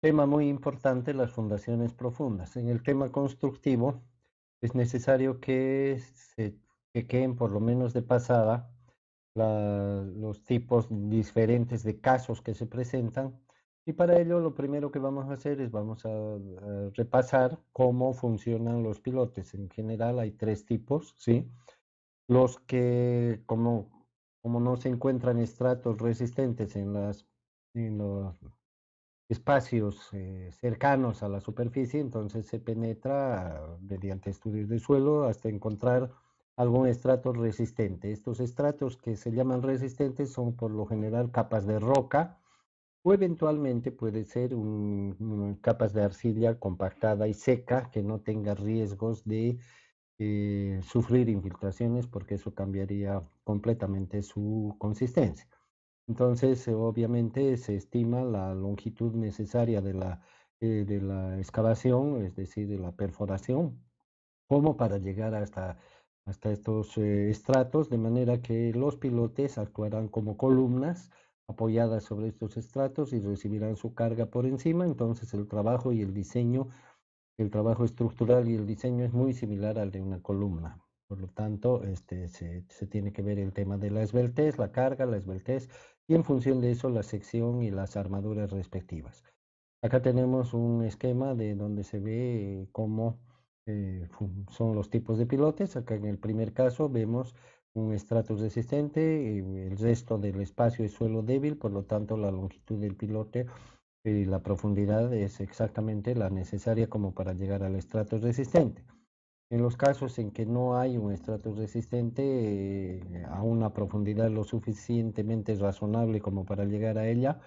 Tema muy importante, las fundaciones profundas. En el tema constructivo es necesario que se chequeen por lo menos de pasada los tipos diferentes de casos que se presentan y para ello lo primero que vamos a hacer es vamos a repasar cómo funcionan los pilotes. En general hay tres tipos, ¿sí? Los que como no se encuentran estratos resistentes en los espacios cercanos a la superficie, entonces se penetra mediante estudios de suelo hasta encontrar algún estrato resistente. Estos estratos que se llaman resistentes son por lo general capas de roca o eventualmente puede ser capas de arcilla compactada y seca que no tenga riesgos de sufrir infiltraciones porque eso cambiaría completamente su consistencia. Entonces, obviamente se estima la longitud necesaria de la excavación, es decir, de la perforación, como para llegar hasta estos estratos, de manera que los pilotes actuarán como columnas apoyadas sobre estos estratos y recibirán su carga por encima. Entonces, el trabajo y el diseño, el trabajo estructural y el diseño es muy similar al de una columna. Por lo tanto, se tiene que ver el tema de la esbeltez, la carga, la esbeltez y en función de eso la sección y las armaduras respectivas. Acá tenemos un esquema de donde se ve cómo son los tipos de pilotes. Acá en el primer caso vemos un estrato resistente, el resto del espacio es suelo débil, por lo tanto la longitud del pilote y la profundidad es exactamente la necesaria como para llegar al estrato resistente. En los casos en que no hay un estrato resistente a una profundidad lo suficientemente razonable como para llegar a ella,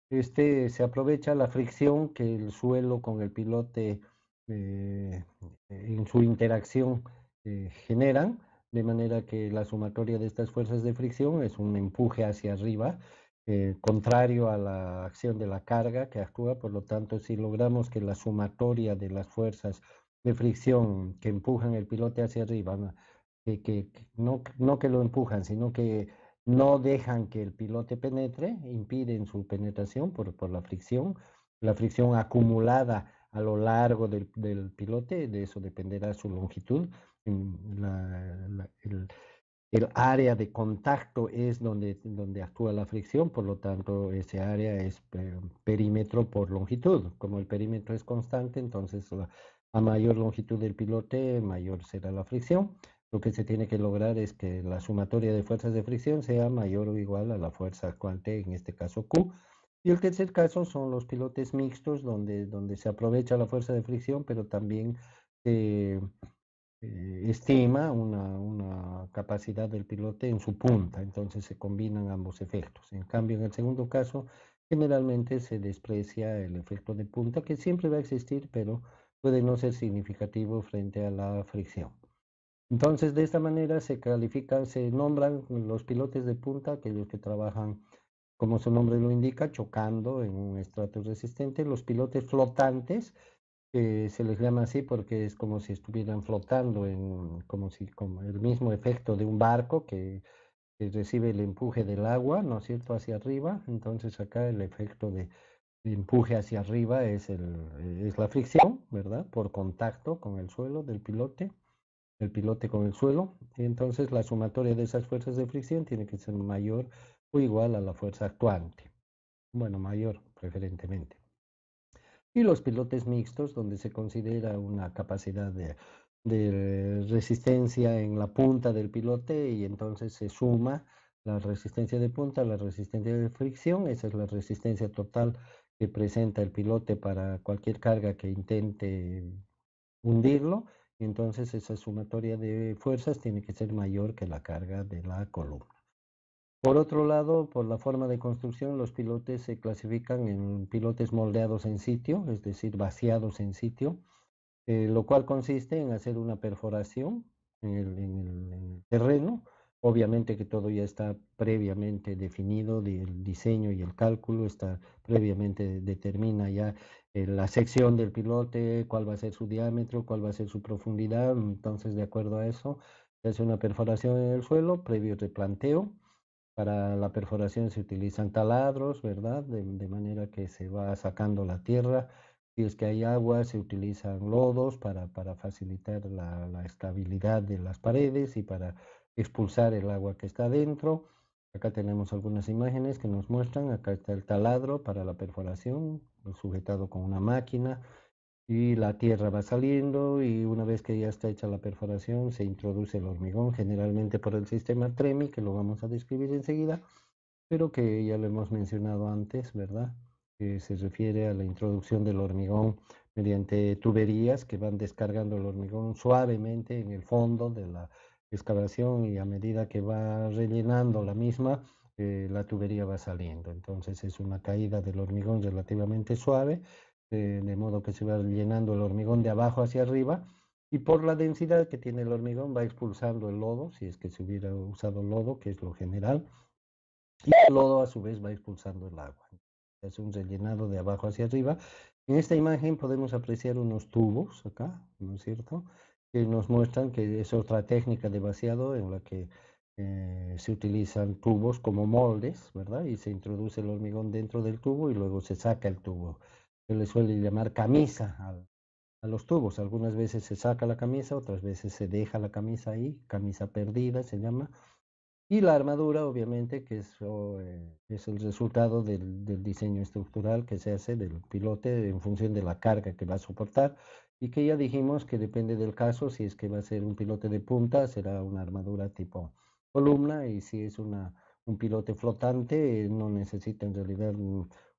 se aprovecha la fricción que el suelo con el pilote eh, en su interacción generan, de manera que la sumatoria de estas fuerzas de fricción es un empuje hacia arriba, contrario a la acción de la carga que actúa. Por lo tanto, si logramos que la sumatoria de las fuerzas de fricción que empujan el pilote hacia arriba, ¿no? No que lo empujan, sino que no dejan que el pilote penetre, impiden su penetración por la fricción acumulada a lo largo del pilote, de eso dependerá su longitud. El área de contacto es donde actúa la fricción, por lo tanto ese área es perímetro por longitud. Como el perímetro es constante, entonces a mayor longitud del pilote, mayor será la fricción. Lo que se tiene que lograr es que la sumatoria de fuerzas de fricción sea mayor o igual a la fuerza actuante, en este caso Q. Y el tercer caso son los pilotes mixtos, donde se aprovecha la fuerza de fricción, pero también se estima una capacidad del pilote en su punta, entonces se combinan ambos efectos. En cambio, en el segundo caso, generalmente se desprecia el efecto de punta, que siempre va a existir, pero puede no ser significativo frente a la fricción. Entonces, de esta manera se califican, se nombran los pilotes de punta, aquellos que trabajan, como su nombre lo indica, chocando en un estrato resistente, los pilotes flotantes, se les llama así porque es como si estuvieran flotando como el mismo efecto de un barco que recibe el empuje del agua, ¿no es cierto?, hacia arriba. Entonces acá el efecto de empuje hacia arriba es la fricción, ¿verdad? Por contacto con el suelo el pilote con el suelo. Y entonces la sumatoria de esas fuerzas de fricción tiene que ser mayor o igual a la fuerza actuante. Bueno, mayor preferentemente. Y los pilotes mixtos, donde se considera una capacidad de resistencia en la punta del pilote y entonces se suma la resistencia de punta a la resistencia de fricción. Esa es la resistencia total que presenta el pilote para cualquier carga que intente hundirlo. Y entonces esa sumatoria de fuerzas tiene que ser mayor que la carga de la columna. Por otro lado, por la forma de construcción, los pilotes se clasifican en pilotes moldeados en sitio, es decir, vaciados en sitio, lo cual consiste en hacer una perforación en el terreno. Obviamente que todo ya está previamente definido, el diseño y el cálculo está previamente determina ya la sección del pilote, cuál va a ser su diámetro, cuál va a ser su profundidad. Entonces, de acuerdo a eso, se hace una perforación en el suelo previo replanteo Para la perforación se utilizan taladros, ¿verdad? De manera que se va sacando la tierra. Si es que hay agua, se utilizan lodos para facilitar la estabilidad de las paredes y para expulsar el agua que está dentro. Acá tenemos algunas imágenes que nos muestran. Acá está el taladro para la perforación, sujetado con una máquina y la tierra va saliendo y una vez que ya está hecha la perforación se introduce el hormigón, generalmente por el sistema TREMI, que lo vamos a describir enseguida, pero que ya lo hemos mencionado antes, ¿verdad? Que se refiere a la introducción del hormigón mediante tuberías que van descargando el hormigón suavemente en el fondo de la excavación y a medida que va rellenando la misma, la tubería va saliendo. Entonces es una caída del hormigón relativamente suave, de modo que se va llenando el hormigón de abajo hacia arriba. Y por la densidad que tiene el hormigón va expulsando el lodo, si es que se hubiera usado lodo, que es lo general, y el lodo a su vez va expulsando el agua. Es un rellenado de abajo hacia arriba. En esta imagen podemos apreciar unos tubos acá, ¿no es cierto? Que nos muestran que es otra técnica de vaciado en la que se utilizan tubos como moldes, ¿verdad? Y se introduce el hormigón dentro del tubo y luego se saca el tubo. Se le suele llamar camisa a los tubos. Algunas veces se saca la camisa, otras veces se deja la camisa ahí, camisa perdida se llama. Y la armadura, obviamente, que es el resultado del diseño estructural que se hace del pilote en función de la carga que va a soportar y que ya dijimos que depende del caso, si es que va a ser un pilote de punta, será una armadura tipo columna y si es un pilote flotante, no necesita en realidad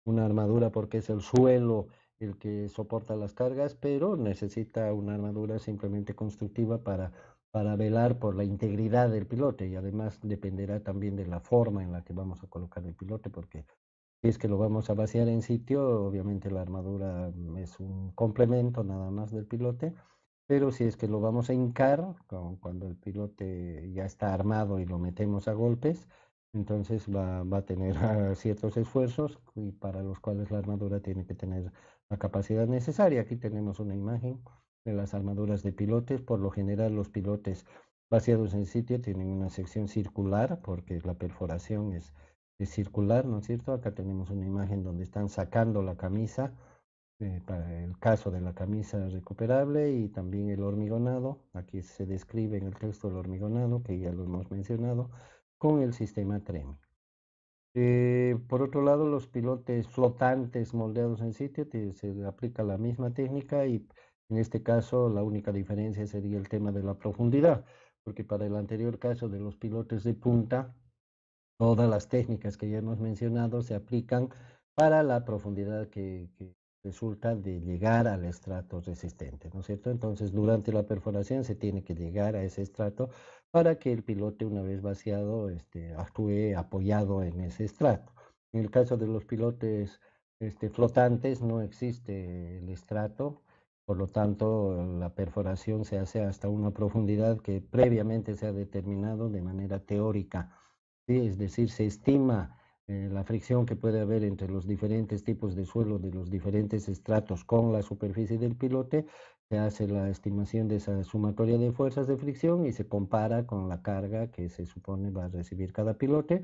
una armadura porque es el suelo el que soporta las cargas, pero necesita una armadura simplemente constructiva para velar por la integridad del pilote y además dependerá también de la forma en la que vamos a colocar el pilote, porque si es que lo vamos a vaciar en sitio, obviamente la armadura es un complemento nada más del pilote, pero si es que lo vamos a hincar, cuando el pilote ya está armado y lo metemos a golpes, entonces va a tener ciertos esfuerzos y para los cuales la armadura tiene que tener la capacidad necesaria. Aquí tenemos una imagen de las armaduras de pilotes. Por lo general, los pilotes vaciados en sitio tienen una sección circular porque la perforación es circular, ¿no es cierto? Acá tenemos una imagen donde están sacando la camisa para el caso de la camisa recuperable y también el hormigonado. Aquí se describe en el texto el hormigonado, que ya lo hemos mencionado, con el sistema TREMI. Por otro lado, los pilotes flotantes moldeados en sitio, se aplica la misma técnica y en este caso la única diferencia sería el tema de la profundidad, porque para el anterior caso de los pilotes de punta, todas las técnicas que ya hemos mencionado se aplican para la profundidad que resulta de llegar al estrato resistente, ¿no es cierto? Entonces, durante la perforación se tiene que llegar a ese estrato para que el pilote, una vez vaciado, actúe apoyado en ese estrato. En el caso de los pilotes flotantes, no existe el estrato, por lo tanto, la perforación se hace hasta una profundidad que previamente se ha determinado de manera teórica. Sí, es decir, se estima la fricción que puede haber entre los diferentes tipos de suelo de los diferentes estratos con la superficie del pilote, se hace la estimación de esa sumatoria de fuerzas de fricción y se compara con la carga que se supone va a recibir cada pilote,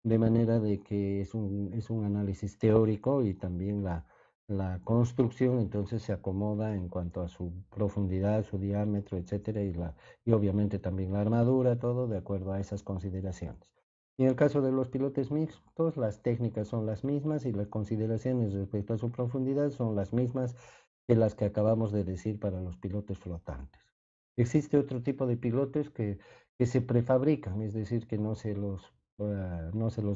de manera de que es un análisis teórico y también la construcción entonces se acomoda en cuanto a su profundidad, su diámetro, etcétera, y obviamente también la armadura, todo de acuerdo a esas consideraciones. Y en el caso de los pilotes mixtos, las técnicas son las mismas y las consideraciones respecto a su profundidad son las mismas que las que acabamos de decir para los pilotes flotantes. Existe otro tipo de pilotes que se prefabrican, es decir, que no se los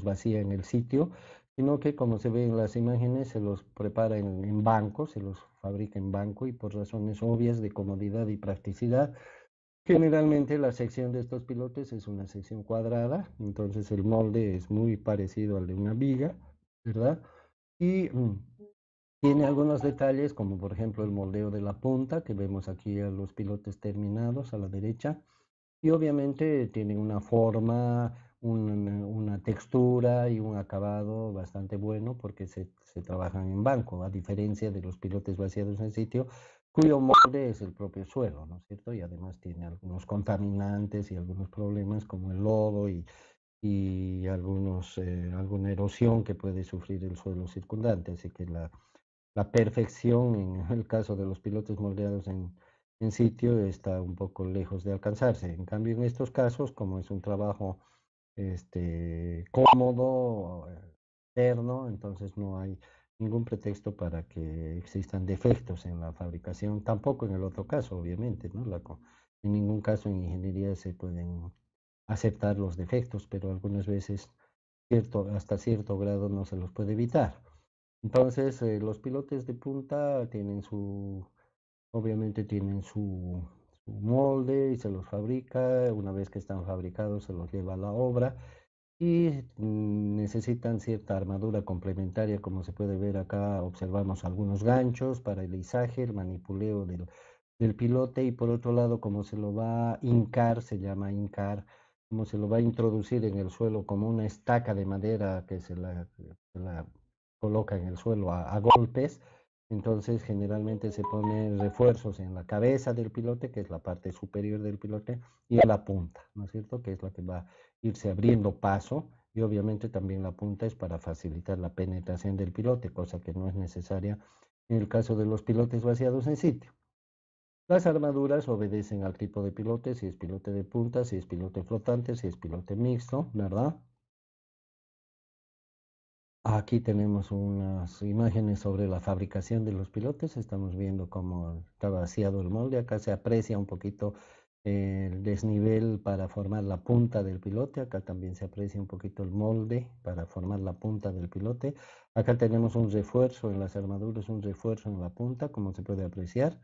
vacía en el sitio, sino que como se ve en las imágenes, se los prepara en banco, se los fabrica en banco y por razones obvias de comodidad y practicidad. Generalmente la sección de estos pilotes es una sección cuadrada, entonces el molde es muy parecido al de una viga, ¿verdad? Y tiene algunos detalles, como por ejemplo el moldeo de la punta, que vemos aquí a los pilotes terminados a la derecha, y obviamente tienen una forma, una textura y un acabado bastante bueno porque se trabajan en banco, a diferencia de los pilotes vaciados en sitio, cuyo molde es el propio suelo, ¿no es cierto? Y además tiene algunos contaminantes y algunos problemas como el lodo y alguna erosión que puede sufrir el suelo circundante. Así que la perfección en el caso de los pilotes moldeados en sitio está un poco lejos de alcanzarse. En cambio, en estos casos, como es un trabajo cómodo, externo, entonces no hay ningún pretexto para que existan defectos en la fabricación, tampoco en el otro caso, obviamente, ¿no? En ningún caso en ingeniería se pueden aceptar los defectos, pero algunas veces hasta cierto grado no se los puede evitar. Entonces, los pilotes de punta obviamente tienen su molde y se los fabrica. Una vez que están fabricados, se los lleva a la obra y necesitan cierta armadura complementaria, como se puede ver acá. Observamos algunos ganchos para el izaje, el manipuleo del pilote, y por otro lado, como se lo va a hincar, se llama hincar, como se lo va a introducir en el suelo como una estaca de madera que se la coloca en el suelo a golpes. Entonces generalmente se ponen refuerzos en la cabeza del pilote, que es la parte superior del pilote, y en la punta, ¿no es cierto? Que es la que va a irse abriendo paso, y obviamente también la punta es para facilitar la penetración del pilote, cosa que no es necesaria en el caso de los pilotes vaciados en sitio. Las armaduras obedecen al tipo de pilote, si es pilote de punta, si es pilote flotante, si es pilote mixto, ¿verdad? Aquí tenemos unas imágenes sobre la fabricación de los pilotes. Estamos viendo cómo está vaciado el molde. Acá se aprecia un poquito el desnivel para formar la punta del pilote. Acá también se aprecia un poquito el molde para formar la punta del pilote. Acá tenemos un refuerzo en las armaduras, un refuerzo en la punta, como se puede apreciar.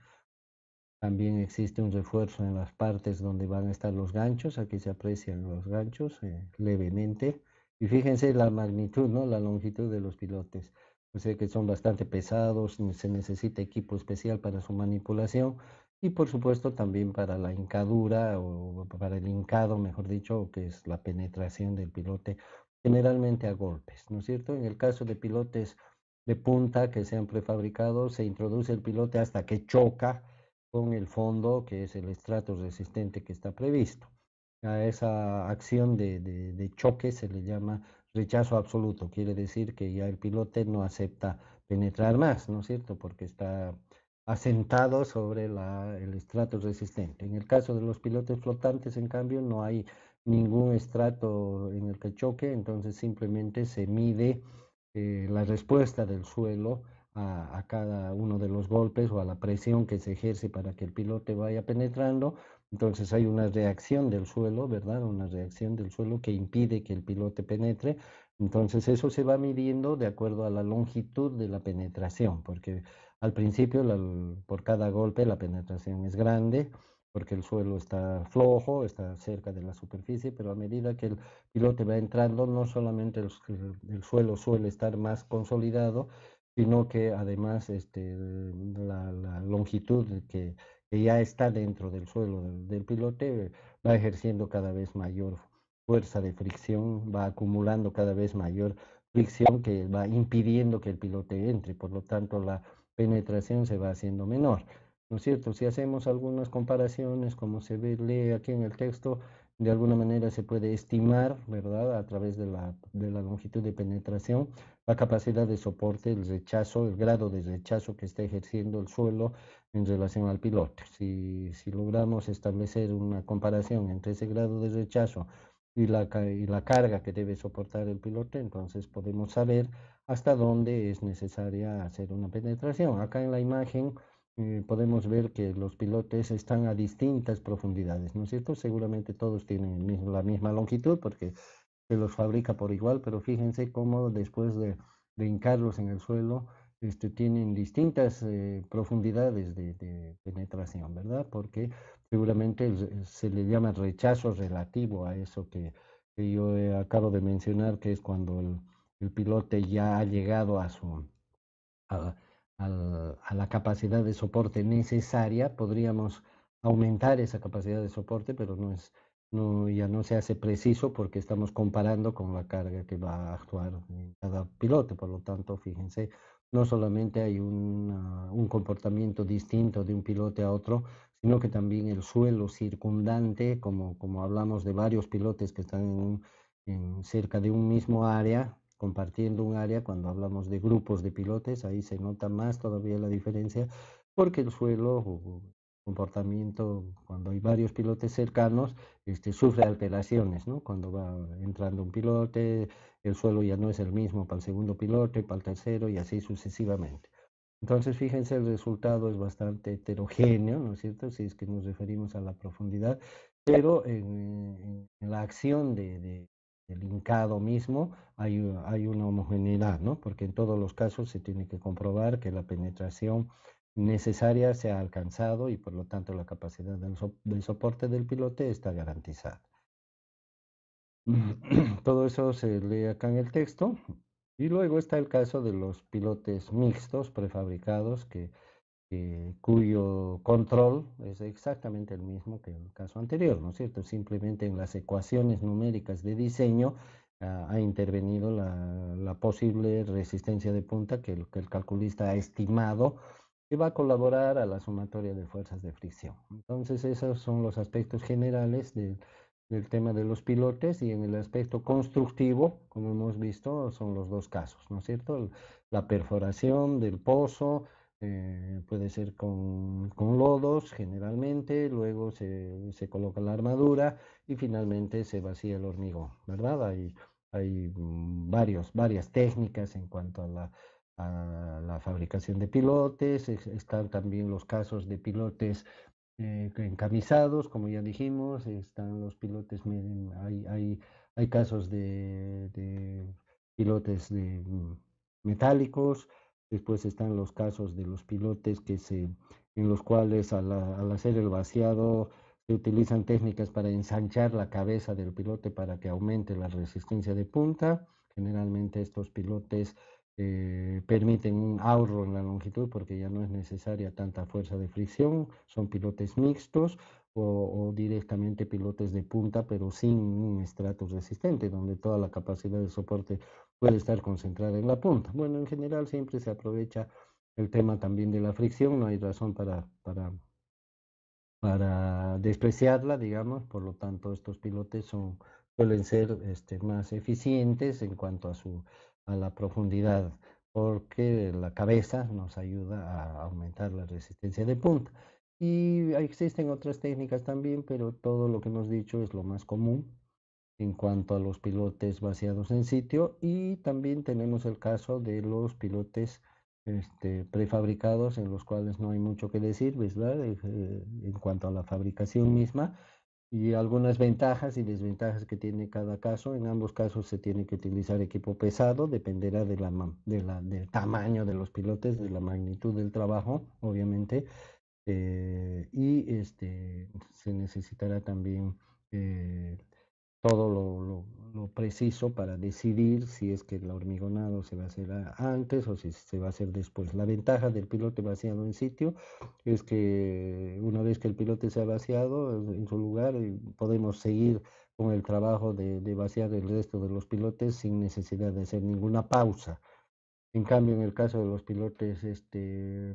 También existe un refuerzo en las partes donde van a estar los ganchos. Aquí se aprecian los ganchos levemente. Y fíjense la magnitud, ¿no? La longitud de los pilotes. O sea que son bastante pesados, se necesita equipo especial para su manipulación y por supuesto también para la hincadura o para el hincado, mejor dicho, que es la penetración del pilote, generalmente a golpes, ¿no es cierto? En el caso de pilotes de punta que sean prefabricados, se introduce el pilote hasta que choca con el fondo, que es el estrato resistente que está previsto. A esa acción de choque se le llama rechazo absoluto, quiere decir que ya el pilote no acepta penetrar más, ¿no es cierto? Porque está asentado sobre el estrato resistente. En el caso de los pilotes flotantes, en cambio, no hay ningún estrato en el que choque, entonces simplemente se mide la respuesta del suelo a cada uno de los golpes o a la presión que se ejerce para que el pilote vaya penetrando. Entonces hay una reacción del suelo, ¿verdad? Una reacción del suelo que impide que el pilote penetre. Entonces eso se va midiendo de acuerdo a la longitud de la penetración, porque al principio por cada golpe la penetración es grande, porque el suelo está flojo, está cerca de la superficie, pero a medida que el pilote va entrando, no solamente el suelo suele estar más consolidado, sino que además la longitud que ya está dentro del suelo del pilote va ejerciendo cada vez mayor fuerza de fricción, va acumulando cada vez mayor fricción que va impidiendo que el pilote entre, por lo tanto la penetración se va haciendo menor. ¿No es cierto? Si hacemos algunas comparaciones, como lee aquí en el texto, de alguna manera se puede estimar, ¿verdad? A través de la longitud de penetración, la capacidad de soporte, el rechazo, el grado de rechazo que está ejerciendo el suelo en relación al pilote. Si logramos establecer una comparación entre ese grado de rechazo y la carga que debe soportar el pilote, entonces podemos saber hasta dónde es necesaria hacer una penetración. Acá en la imagen podemos ver que los pilotes están a distintas profundidades, ¿no es cierto? Seguramente todos tienen la misma longitud porque se los fabrica por igual, pero fíjense cómo después de hincarlos en el suelo, tienen distintas profundidades de penetración, ¿verdad? Porque seguramente se le llama rechazo relativo a eso que yo acabo de mencionar, que es cuando el pilote ya ha llegado a, a la capacidad de soporte necesaria. Podríamos aumentar esa capacidad de soporte, pero ya no se hace preciso porque estamos comparando con la carga que va a actuar en cada piloto. Por lo tanto, fíjense, no solamente hay un comportamiento distinto de un pilote a otro, sino que también el suelo circundante, como hablamos de varios pilotes que están cerca de un mismo área, compartiendo un área, cuando hablamos de grupos de pilotes, ahí se nota más todavía la diferencia, porque el suelo o comportamiento, cuando hay varios pilotes cercanos, sufre alteraciones, ¿no? Cuando va entrando un pilote, el suelo ya no es el mismo para el segundo pilote, para el tercero y así sucesivamente. Entonces, fíjense, el resultado es bastante heterogéneo, ¿no es cierto? Si es que nos referimos a la profundidad, pero en la acción del hincado mismo hay una homogeneidad, ¿no? Porque en todos los casos se tiene que comprobar que la penetración necesaria se ha alcanzado y por lo tanto la capacidad del soporte del pilote está garantizada. Todo eso se lee acá en el texto. Y luego está el caso de los pilotes mixtos prefabricados cuyo control es exactamente el mismo que el caso anterior, ¿no es cierto? Simplemente en las ecuaciones numéricas de diseño ha intervenido la posible resistencia de punta que el calculista ha estimado que va a colaborar a la sumatoria de fuerzas de fricción. Entonces, esos son los aspectos generales del tema de los pilotes y en el aspecto constructivo, como hemos visto, son los dos casos, ¿no es cierto? La perforación del pozo, puede ser con lodos generalmente, luego se coloca la armadura y finalmente se vacía el hormigón, ¿verdad? Hay varias técnicas en cuanto a la fabricación de pilotes, están también los casos de pilotes encamisados, como ya dijimos, están los pilotes, hay casos de pilotes metálicos. Después están los casos de los pilotes en los cuales al hacer el vaciado se utilizan técnicas para ensanchar la cabeza del pilote para que aumente la resistencia de punta. Generalmente estos pilotes permiten un ahorro en la longitud porque ya no es necesaria tanta fuerza de fricción. Son pilotes mixtos o directamente pilotes de punta, pero sin un estrato resistente, donde toda la capacidad de soporte puede estar concentrada en la punta. Bueno, en general siempre se aprovecha el tema también de la fricción, no hay razón para despreciarla, digamos, por lo tanto estos pilotes suelen ser más eficientes en cuanto a la profundidad, porque la cabeza nos ayuda a aumentar la resistencia de punta. Y existen otras técnicas también, pero todo lo que hemos dicho es lo más común en cuanto a los pilotes vaciados en sitio y también tenemos el caso de los pilotes prefabricados en los cuales no hay mucho que decir, ¿verdad? En cuanto a la fabricación misma y algunas ventajas y desventajas que tiene cada caso. En ambos casos se tiene que utilizar equipo pesado, dependerá del tamaño de los pilotes, de la magnitud del trabajo, obviamente, y se necesitará también eh, todo lo preciso para decidir si es que el hormigonado se va a hacer antes o si se va a hacer después. La ventaja del pilote vaciado en sitio es que una vez que el pilote se ha vaciado en su lugar, podemos seguir con el trabajo de vaciar el resto de los pilotes sin necesidad de hacer ninguna pausa. En cambio, en el caso de los pilotes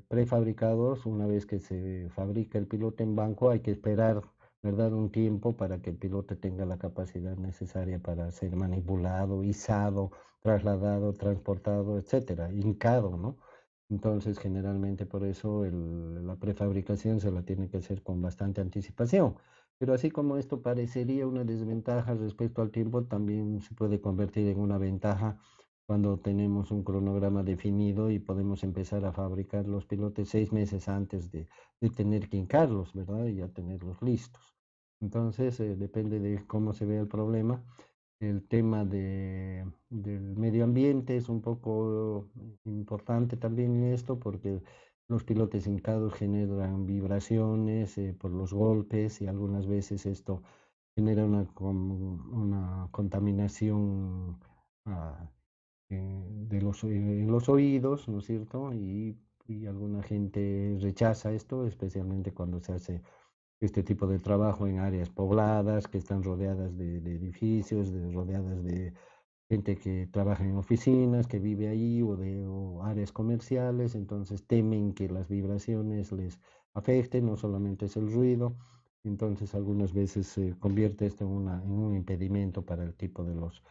prefabricados, una vez que se fabrica el pilote en banco, hay que esperar, ¿verdad?, un tiempo para que el pilote tenga la capacidad necesaria para ser manipulado, izado, trasladado, transportado, etcétera, hincado, ¿no? Entonces, generalmente por eso la prefabricación se la tiene que hacer con bastante anticipación. Pero así como esto parecería una desventaja respecto al tiempo, también se puede convertir en una ventaja cuando tenemos un cronograma definido y podemos empezar a fabricar los pilotes 6 meses antes de tener que hincarlos, ¿verdad? Y ya tenerlos listos. Entonces, depende de cómo se vea el problema. El tema del medio ambiente es un poco importante también en esto porque los pilotes hincados generan vibraciones por los golpes y algunas veces esto genera una contaminación ah, en los oídos, ¿no es cierto? Y alguna gente rechaza esto, especialmente cuando se hace este tipo de trabajo en áreas pobladas, que están rodeadas de edificios, rodeadas de gente que trabaja en oficinas, que vive ahí o áreas comerciales, entonces temen que las vibraciones les afecten, no solamente es el ruido. entonces algunas veces se convierte esto en un impedimento para el tipo de los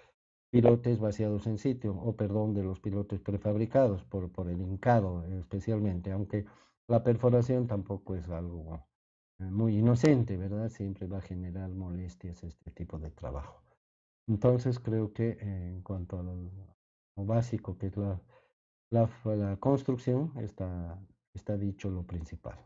pilotes vaciados en sitio, o perdón, de los pilotes prefabricados por el hincado especialmente, aunque la perforación tampoco es algo muy inocente, ¿verdad? Siempre va a generar molestias este tipo de trabajo. Entonces creo que en cuanto a lo básico que es la construcción, está dicho lo principal.